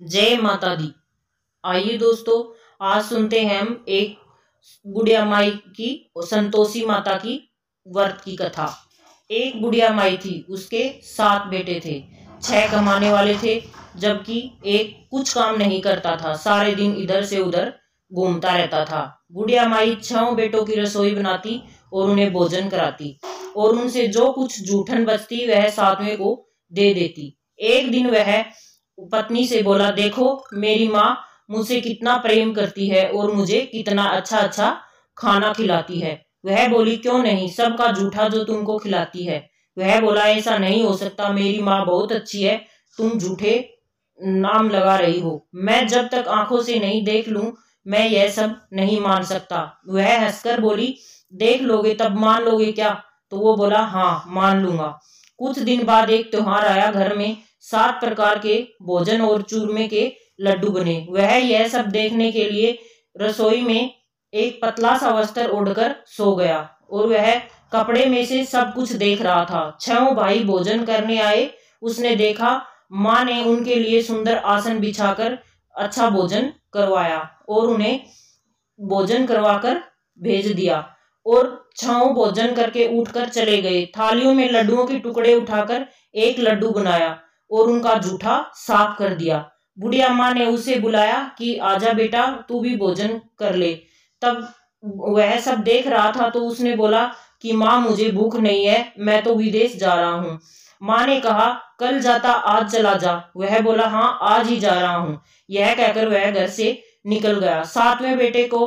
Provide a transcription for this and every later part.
जय माता दी। आइए दोस्तों, आज सुनते हैं हम एक बुढ़िया माई की, संतोषी माता की व्रत की कथा। एक बुढ़िया माई थी, उसके 7 बेटे थे। 6 कमाने वाले थे, जबकि एक कुछ काम नहीं करता था, सारे दिन इधर से उधर घूमता रहता था। बुढ़िया माई 6 बेटों की रसोई बनाती और उन्हें भोजन कराती, और उनसे जो कुछ जूठन बचती वह 7वें को दे देती। एक दिन वह पत्नी से बोला, देखो मेरी माँ मुझसे कितना प्रेम करती है और मुझे कितना अच्छा अच्छा खाना खिलाती है। वह बोली, क्यों नहीं, सबका जूठा जो तुमको खिलाती है। वह बोला, ऐसा नहीं हो सकता, मेरी माँ बहुत अच्छी है, तुम झूठे नाम लगा रही हो। मैं जब तक आंखों से नहीं देख लूं मैं यह सब नहीं मान सकता। वह हंसकर बोली, देख लोगे तब मान लोगे क्या? तो वो बोला, हाँ मान लूंगा। कुछ दिन बाद एक त्योहार आया। घर में 7 प्रकार के भोजन और चूरमे के लड्डू बने। वह यह सब देखने के लिए रसोई में एक पतला सा वस्त्र ओढ़कर सो गया, और वह कपड़े में से सब कुछ देख रहा था। 6 भाई भोजन करने आए। उसने देखा माँ ने उनके लिए सुंदर आसन बिछाकर अच्छा भोजन करवाया और उन्हें भोजन करवाकर भेज दिया, और 6 भोजन करके उठकर चले गए। थालियों में लड्डुओं के टुकड़े उठाकर एक लड्डू बनाया और उनका जूठा साफ कर दिया। बुढ़िया माँ ने उसे बुलाया कि आजा बेटा, तू भी भोजन कर ले। तब वह सब देख रहा था तो उसने बोला कि माँ मुझे भूख नहीं है, मैं तो विदेश जा रहा हूँ। माँ ने कहा, कल जाता आज चला जा। वह बोला, हाँ आज ही जा रहा हूँ। यह कहकर वह घर से निकल गया। 7वें बेटे को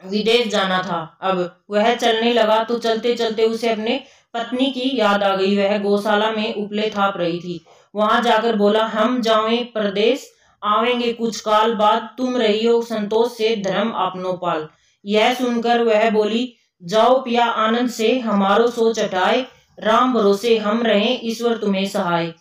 विदेश जाना था। अब वह चलने लगा तो चलते चलते उसे अपने पत्नी की याद आ गई। वह गौशाला में उपले थाप रही थी। वहां जाकर बोला, हम जावें परदेश, आवेंगे कुछ काल बाद, तुम रही हो संतोष से धर्म आपनो पाल। यह सुनकर वह बोली, जाओ पिया आनंद से, हमारो सो चटाए, राम भरोसे हम रहें, ईश्वर तुम्हें सहाय।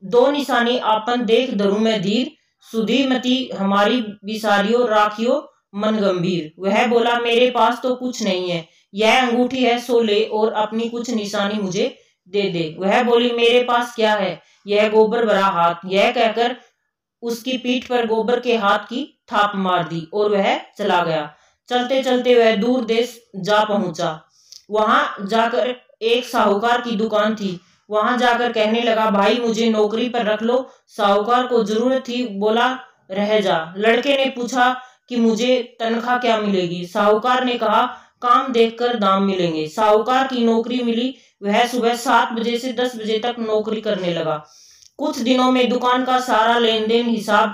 2 निशानी आपन देख धरू में धीर, सुधीमती हमारी बिसारियो, राखियो मन गंभीर। वह बोला, मेरे पास तो कुछ नहीं है, यह अंगूठी है सो ले, और अपनी कुछ निशानी मुझे दे दे। वह बोली, मेरे पास क्या है, यह गोबर भरा हाथ। यह कहकर उसकी पीठ पर गोबर के हाथ की थाप मार दी और वह चला गया। चलते चलते वह दूर देश जा पहुंचा। वहां जाकर एक साहूकार की दुकान थी। वहां जाकर कहने लगा, भाई मुझे नौकरी पर रख लो। साहूकार को जरूरत थी, बोला रह जा। लड़के ने पूछा कि मुझे तनख्वाह क्या मिलेगी? साहूकार ने कहा, काम देखकर दाम मिलेंगे। साहूकार की नौकरी मिली। वह सुबह 7 बजे से 10 बजे तक नौकरी करने लगा। कुछ दिनों में दुकान का सारा लेन देन, हिसाब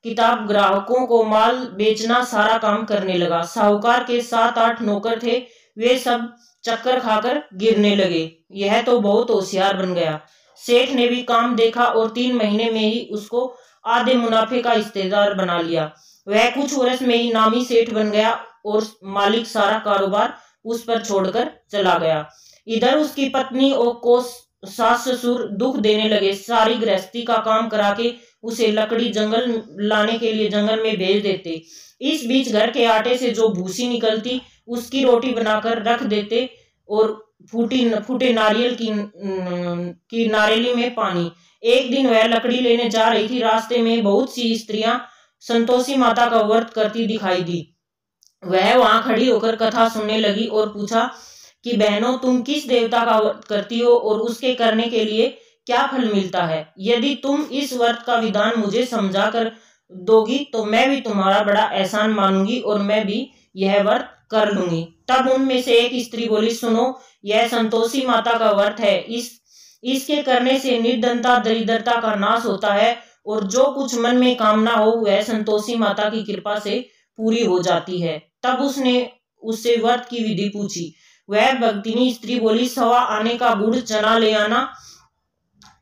किताब, ग्राहकों को माल बेचना, सारा काम करने लगा। साहूकार के 7-8 नौकर थे, वे सब चक्कर खाकर गिरने लगे। यह तो बहुत होशियार बन गया। सेठ ने भी काम देखा और 3 महीने में ही उसको आधे मुनाफे का हिस्सेदार बना लिया। वह कुछ वर्ष में ही नामी सेठ बन गया और मालिक सारा कारोबार उस पर छोड़कर चला गया। इधर उसकी पत्नी और सास ससुर दुख देने लगे। सारी गृहस्थी का काम करा के उसे लकड़ी जंगल लाने के लिए जंगल में भेज देते। इस बीच घर के आटे से जो भूसी निकलती उसकी रोटी बनाकर रख देते, और फूटे नारियल की नारियली में पानी। एक दिन वह लकड़ी लेने जा रही थी। रास्ते में बहुत सी स्त्रियां संतोषी माता का व्रत करती दिखाई दी। वह वहां खड़ी होकर कथा सुनने लगी और पूछा कि बहनों, तुम किस देवता का व्रत करती हो और उसके करने के लिए क्या फल मिलता है? यदि तुम इस व्रत का विधान मुझे समझा कर दोगी तो मैं भी तुम्हारा बड़ा एहसान मानूंगी और मैं भी यह व्रत कर लूंगी। तब उनमें से एक स्त्री बोली, सुनो, यह संतोषी माता का व्रत है। इसके करने से निर्धनता, दरिद्रता का नाश होता है, और जो कुछ मन में कामना हो वह संतोषी माता की कृपा से पूरी हो जाती है। तब उसने उससे व्रत की विधि पूछी। वह भक्तिनी स्त्री बोली, 1.25 आने का गुड़ चना ले आना,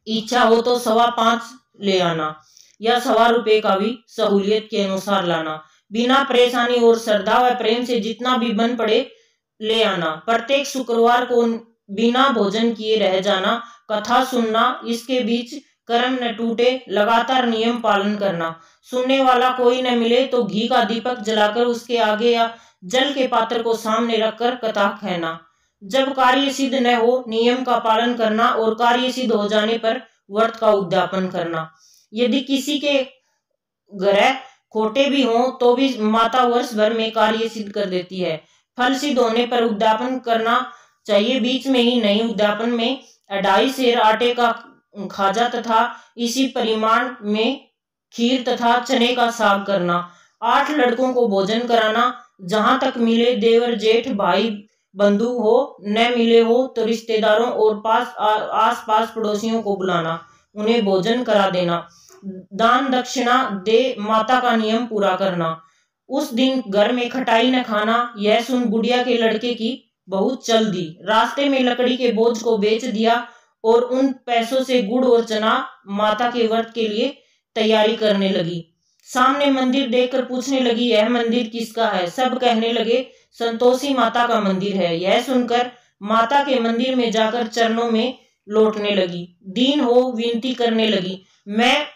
इच्छा हो तो 5.25 ले आना, या 1.25 रुपए का भी सहूलियत के अनुसार लाना। बिना परेशानी और श्रद्धा व प्रेम से जितना भी बन पड़े ले आना। प्रत्येक शुक्रवार को बिना भोजन किए रह जाना, कथा सुनना, इसके बीच कर्म न टूटे, लगातार नियम पालन करना। सुनने वाला कोई न मिले तो घी का दीपक जलाकर उसके आगे या जल के पात्र को सामने रखकर कथा कहना। जब कार्य सिद्ध न हो, नियम का पालन करना, और कार्य सिद्ध हो जाने पर व्रत का उद्यापन करना। यदि किसी के ग्रह खोटे भी हों तो भी माता वर्ष भर में कार्य सिद्ध कर देती है। फल सिद्ध होने पर उद्यापन करना चाहिए, बीच में ही नहीं। उद्यापन में 2.5 सेर आटे का खाजा तथा इसी परिमाण में खीर तथा चने का साग करना। 8 लड़कों को भोजन कराना। जहां तक मिले देवर जेठ भाई बंधु हो, न मिले हो तो रिश्तेदारों और आस पास पड़ोसियों को बुलाना, उन्हें भोजन करा देना। दान दक्षिणा दे माता का नियम पूरा करना। उस दिन घर में खटाई न खाना। यह सुन बुढ़िया के लड़के की बहुत चल दी। रास्ते में लकड़ी के बोझ को बेच दिया और उन पैसों से गुड़ और चना माता के व्रत के लिए तैयारी करने लगी। सामने मंदिर देखकर पूछने लगी, यह मंदिर किसका है? सब कहने लगे, संतोषी माता का मंदिर है। यह सुनकर माता के मंदिर में जाकर चरणों में लौटने लगी। दीन हो विनती करने लगी, मैं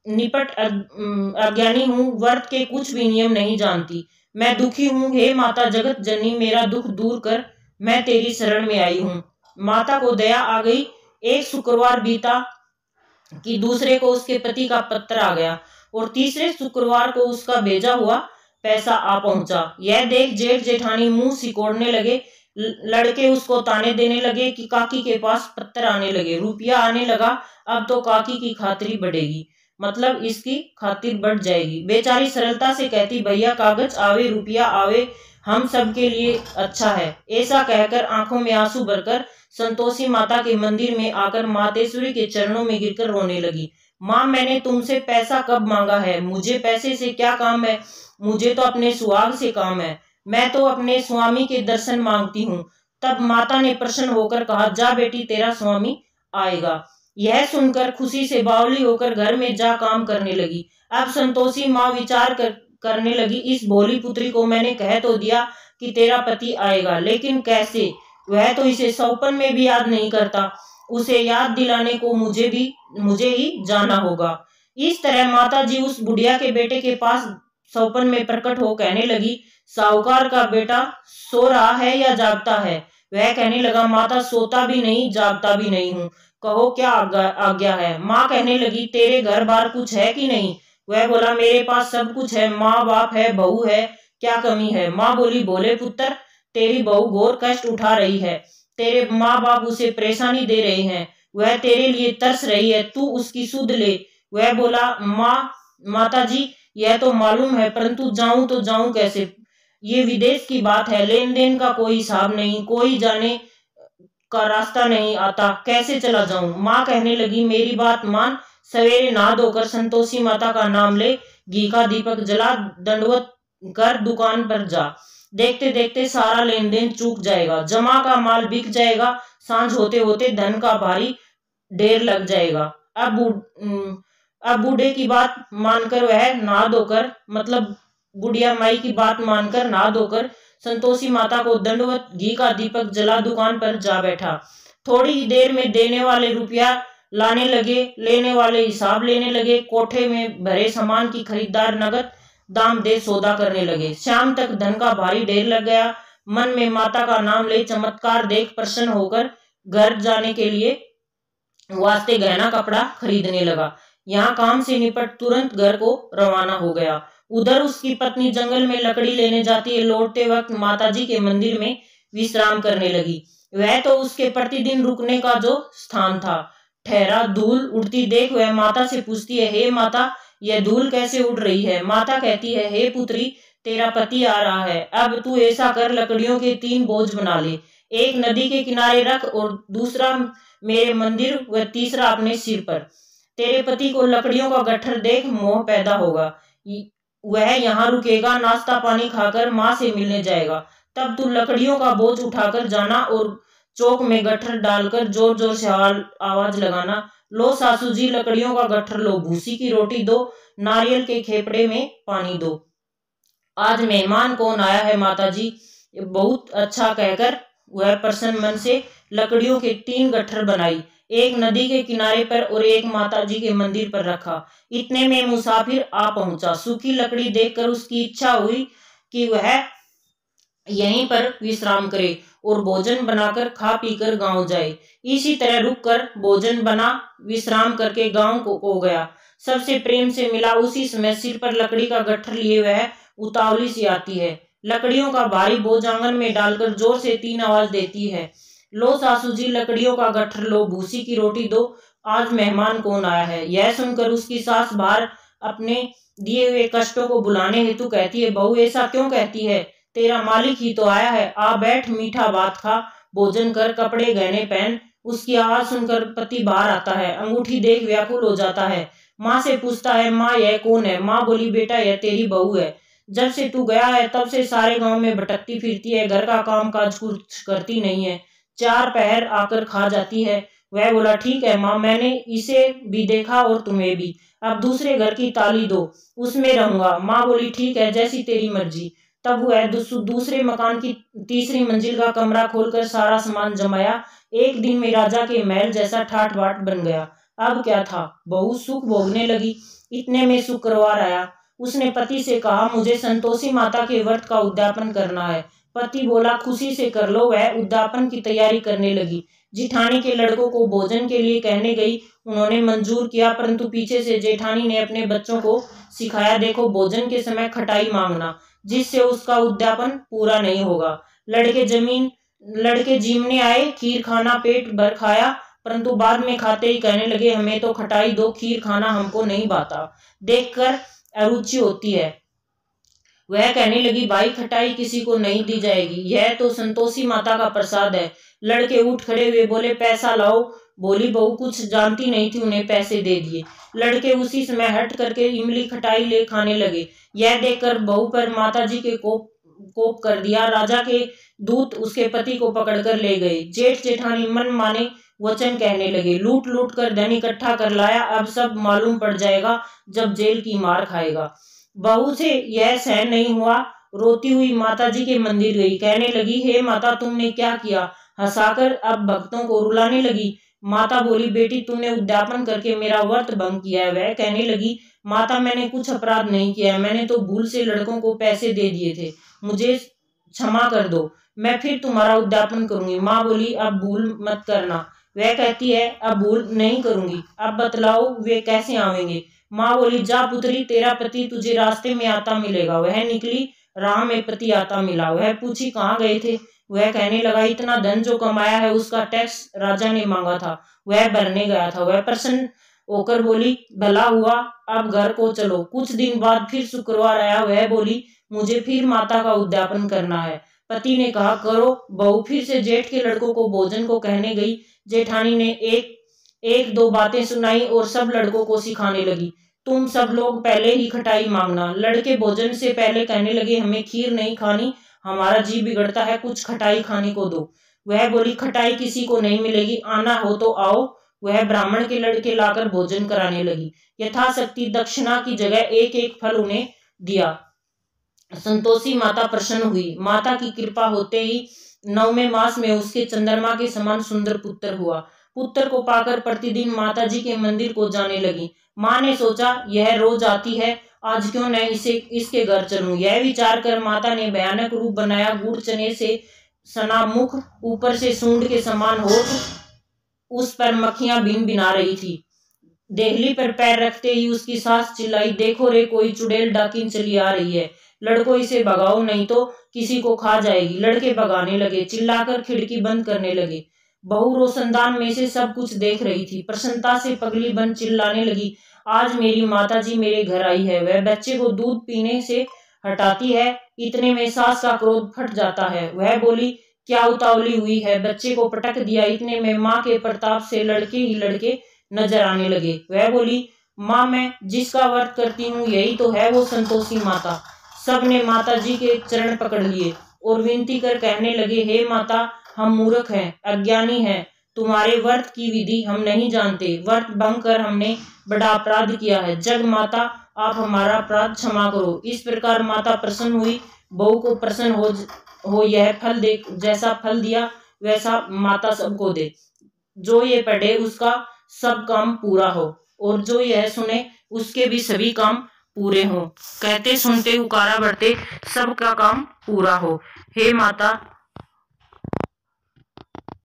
निपट अज्ञानी हूँ, व्रत के कुछ भी नियम नहीं जानती, मैं दुखी हूँ। हे माता जगत जननी, मेरा दुख दूर कर, मैं तेरी शरण में आई हूँ। माता को दया आ गई। एक शुक्रवार बीता कि दूसरे को उसके पति का पत्र आ गया और तीसरे शुक्रवार को उसका भेजा हुआ पैसा आ पहुंचा। यह देख जेठ जेठानी मुंह सिकोड़ने लगे। लड़के उसको ताने देने लगे कि काकी के पास पत्र आने लगे, रुपया आने लगा, अब तो काकी की खातिरी बढ़ेगी, मतलब इसकी खातिर बढ़ जाएगी। बेचारी सरलता से कहती, भैया कागज आवे रुपया आवे, हम सब के लिए अच्छा है। ऐसा कहकर आंखों में आंसू भरकर संतोषी माता के मंदिर में आकर मातेश्वरी के चरणों में गिरकर रोने लगी। माँ, मैंने तुमसे पैसा कब मांगा है? मुझे पैसे से क्या काम है? मुझे तो अपने सुहाग से काम है, मैं तो अपने स्वामी के दर्शन मांगती हूँ। तब माता ने प्रसन्न होकर कहा, जा बेटी, तेरा स्वामी आएगा। यह सुनकर खुशी से बावली होकर घर में जा काम करने लगी। अब संतोषी माँ विचार करने लगी, इस भोली पुत्री को मैंने कह तो दिया कि तेरा पति आएगा, लेकिन कैसे? वह तो इसे सौपन में भी याद नहीं करता। उसे याद दिलाने को मुझे ही जाना होगा। इस तरह माता जी उस बुढ़िया के बेटे के पास सौपन में प्रकट हो कहने लगी, साहूकार का बेटा सो रहा है या जागता है? वह कहने लगा, माता सोता भी नहीं जागता भी नहीं हूँ, कहो क्या आज्ञा है? माँ कहने लगी, तेरे घर बार कुछ है कि नहीं? वह बोला, मेरे पास सब कुछ है, माँ बाप है, बहू है, क्या कमी है? माँ बोली, भोले पुत्र, तेरी बहू घोर कष्ट उठा रही है, तेरे माँ बाप उसे परेशानी दे रहे हैं, वह तेरे लिए तरस रही है, तू उसकी सुध ले। वह बोला, माता जी यह तो मालूम है, परंतु जाऊं तो जाऊं कैसे? ये विदेश की बात है, लेन देन का कोई हिसाब नहीं, कोई जाने का रास्ता नहीं आता, कैसे चला जाऊं? माँ कहने लगी, मेरी बात मान, सवेरे नहा धोकर संतोषी माता का नाम ले, घी का दीपक जला, दंडवत कर दुकान पर जा, देखते देखते सारा लेन देन चूक जाएगा, जमा का माल बिक जाएगा, सांझ होते होते धन का भारी ढेर लग जाएगा। अब बूढ़े की बात मानकर वह नहा धोकर, मतलब बुढ़िया माई की बात मानकर नहा धोकर संतोषी माता को दंडवत घी का दीपक जला दुकान पर जा बैठा। थोड़ी ही देर में देने वाले रुपया लाने लगे, लेने वाले हिसाब लेने लगे, कोठे में भरे सामान की खरीदार नगद दाम दे सौदा करने लगे। शाम तक धन का भारी ढेर लग गया। मन में माता का नाम ले चमत्कार देख प्रसन्न होकर घर जाने के लिए वास्ते गहना कपड़ा खरीदने लगा। यहाँ काम से निपट तुरंत घर को रवाना हो गया। उधर उसकी पत्नी जंगल में लकड़ी लेने जाती है। लौटते वक्त माताजी के मंदिर में विश्राम करने लगी। वह तो उसके प्रतिदिन रुकने का जो स्थान था। ठहरा धूल उड़ती देख वह माता से पूछती है, हे माता, यह धूल कैसे उड़ रही है? माता कहती है, हे पुत्री, तेरा पति आ रहा है, अब तू ऐसा कर, लकड़ियों के 3 बोझ बना ले, एक नदी के किनारे रख और दूसरा मेरे मंदिर व तीसरा अपने सिर पर। तेरे पति को लकड़ियों का गट्ठर देख मोह पैदा होगा, वह यहाँ रुकेगा, नाश्ता पानी खाकर माँ से मिलने जाएगा, तब तू लकड़ियों का बोझ उठाकर जाना और चौक में गट्ठर डालकर जोर जोर से आवाज लगाना, लो सासू जी लकड़ियों का गट्ठर लो, भूसी की रोटी दो, नारियल के खेपड़े में पानी दो, आज मेहमान कौन आया है माता जी? बहुत अच्छा कहकर वह प्रसन्न मन से लकड़ियों के 3 गट्ठर बनाई, एक नदी के किनारे पर और एक माताजी के मंदिर पर रखा। इतने में मुसाफिर आ पहुंचा। सूखी लकड़ी देखकर उसकी इच्छा हुई कि वह यहीं पर विश्राम करे और भोजन बनाकर खा पीकर गांव जाए। इसी तरह रुककर भोजन बना विश्राम करके गांव को गया। सबसे प्रेम से मिला। उसी समय सिर पर लकड़ी का गट्ठर लिए वह उतावली सी आती है। लकड़ियों का भारी बोझ आंगन में डालकर जोर से 3 आवाज देती है, लो सासू जी लकड़ियों का गट्ठर लो, भूसी की रोटी दो, आज मेहमान कौन आया है। यह सुनकर उसकी सास बाहर अपने दिए हुए कष्टों को बुलाने हेतु कहती है, बहू ऐसा क्यों कहती है, तेरा मालिक ही तो आया है, आ बैठ, मीठा भात खा, भोजन कर, कपड़े गहने पहन। उसकी आवाज सुनकर पति बाहर आता है, अंगूठी देख व्याकुल हो जाता है। माँ से पूछता है, माँ यह कौन है। माँ बोली, बेटा यह तेरी बहू है, जब से तू गया है तब से सारे गांव में भटकती फिरती है, घर का काम काज कुछ करती नहीं है, 4 पहर आकर खा जाती है। वह बोला, ठीक है माँ, मैंने इसे भी देखा और तुम्हें भी, अब दूसरे घर की ताली दो, उसमें रहूंगा। माँ बोली, ठीक है, जैसी तेरी मर्जी। तब वह दूसरे मकान की तीसरी मंजिल का कमरा खोलकर सारा सामान जमाया। एक दिन में राजा के महल जैसा ठाठ बाट बन गया। अब क्या था, बहू सुख भोगने लगी। इतने में शुक्रवार आया। उसने पति से कहा, मुझे संतोषी माता के व्रत का उद्यापन करना है। पति बोला, खुशी से कर लो। वह उद्यापन की तैयारी करने लगी। जिठानी के लड़कों को भोजन के लिए कहने गई, उन्होंने मंजूर किया, परंतु पीछे से जेठानी ने अपने बच्चों को सिखाया, देखो भोजन के समय खटाई मांगना, जिससे उसका उद्यापन पूरा नहीं होगा। लड़के जीमने आए, खीर खाना पेट भर खाया, परंतु बाद में खाते ही कहने लगे, हमें तो खटाई दो, खीर खाना हमको नहीं भाता, देखकर अरुचि होती है। वह कहने लगी, भाई खटाई किसी को नहीं दी जाएगी, यह तो संतोषी माता का प्रसाद है। लड़के उठ खड़े हुए बोले, पैसा लाओ। बोली बहू कुछ जानती नहीं थी, उन्हें पैसे दे दिए। लड़के उसी समय हट करके इमली खटाई ले खाने लगे। यह देखकर बहू पर माताजी के कोप कर दिया। राजा के दूत उसके पति को पकड़कर ले गए। जेठ जेठानी मन माने वचन कहने लगे, लूट लूट कर धन इकट्ठा कर लाया, अब सब मालूम पड़ जाएगा जब जेल की मार खाएगा। बहू से यह सहन नहीं हुआ, रोती हुई माताजी के मंदिर गई, कहने लगी, हे माता तुमने क्या किया। हंसाकर अब भक्तों को रुलाने लगी। माता बोली, बेटी तुमने उद्यापन करके मेरा व्रत भंग किया है। वह कहने लगी, माता मैंने कुछ अपराध नहीं किया, मैंने तो भूल से लड़कों को पैसे दे दिए थे, मुझे क्षमा कर दो, मैं फिर तुम्हारा उद्यापन करूंगी। माँ बोली, अब भूल मत करना। वह कहती है, अब भूल नहीं करूंगी, अब बतलाओ वे कैसे आवेंगे। माँ बोली, जा पुत्री, तेरा पति तुझे रास्ते में आता मिलेगा। वह निकली, राह में पति आता मिला। वह पूछी, कहाँ गए थे। वह कहने लगा, इतना धन जो कमाया है उसका टैक्स राजा ने मांगा था, वह भरने गया था। वह प्रसन्न होकर बोली, भला हुआ, अब घर को चलो। कुछ दिन बाद फिर शुक्रवार आया। वह बोली, मुझे फिर माता का उद्यापन करना है। पति ने कहा, करो। बहू फिर से जेठ के लड़कों को भोजन को कहने गई। जेठानी ने एक दो बातें सुनाई और सब लड़कों को सिखाने लगी, तुम सब लोग पहले ही खटाई मांगना। लड़के भोजन से पहले कहने लगे, हमें खीर नहीं खानी, हमारा जी बिगड़ता है, कुछ खटाई खाने को दो। वह बोली, खटाई किसी को नहीं मिलेगी, आना हो तो आओ। वह ब्राह्मण के लड़के लाकर भोजन कराने लगी। यथाशक्ति दक्षिणा की जगह एक एक फल उन्हें दिया। संतोषी माता प्रसन्न हुई। माता की कृपा होते ही 9वें मास में उसके चंद्रमा के समान सुंदर पुत्र हुआ। पुत्र को पाकर प्रतिदिन माताजी के मंदिर को जाने लगी। माँ ने सोचा, यह रोज आती है, आज क्यों न इसके घर चलूं। यह विचार कर माता ने भयानक रूप बनाया। गुड़ चने से सना मुख, ऊपर से सूंड के समान होठ, उस पर मक्खियां भिन भिना रही थी। देहली पर पैर रखते ही उसकी सास चिल्लाई, देखो रे, कोई चुड़ैल डाकिन चली आ रही है, लड़कों इसे भगाओ नहीं तो किसी को खा जाएगी। लड़के भगाने लगे, चिल्लाकर खिड़की बंद करने लगे। बहू रोशनदान में से सब कुछ देख रही थी। प्रसन्नता से पगली बन चिल्लाने लगी, आज मेरी माताजी मेरे घर आई है। वह बच्चे को दूध पीने से हटाती है, इतने में सास का क्रोध फट जाता है। वह बोली, क्या उतावली हुई है, बच्चे को पटक दिया। इतने में माँ के प्रताप से लड़के ही लड़के नजर आने लगे। वह बोली, माँ मैं जिसका व्रत करती हूँ यही तो है वो संतोषी माता। सब ने माताजी के चरण पकड़ लिए और विनती कर कहने लगे, हे माता, हम मूर्ख हैं, अज्ञानी हैं, तुम्हारे व्रत की विधि हम नहीं जानते, व्रत भंग कर हमने बड़ा अपराध किया है, जग माता आप हमारा अपराध क्षमा करो। इस प्रकार माता प्रसन्न हुई। बहू को प्रसन्न हो यह फल दे, जैसा फल दिया वैसा माता सबको दे। जो ये पढ़े उसका सब काम पूरा हो, और जो यह सुने उसके भी सभी काम पूरे हों। कहते सुनते उकारा बढ़ते, सबका काम पूरा हो। हे माता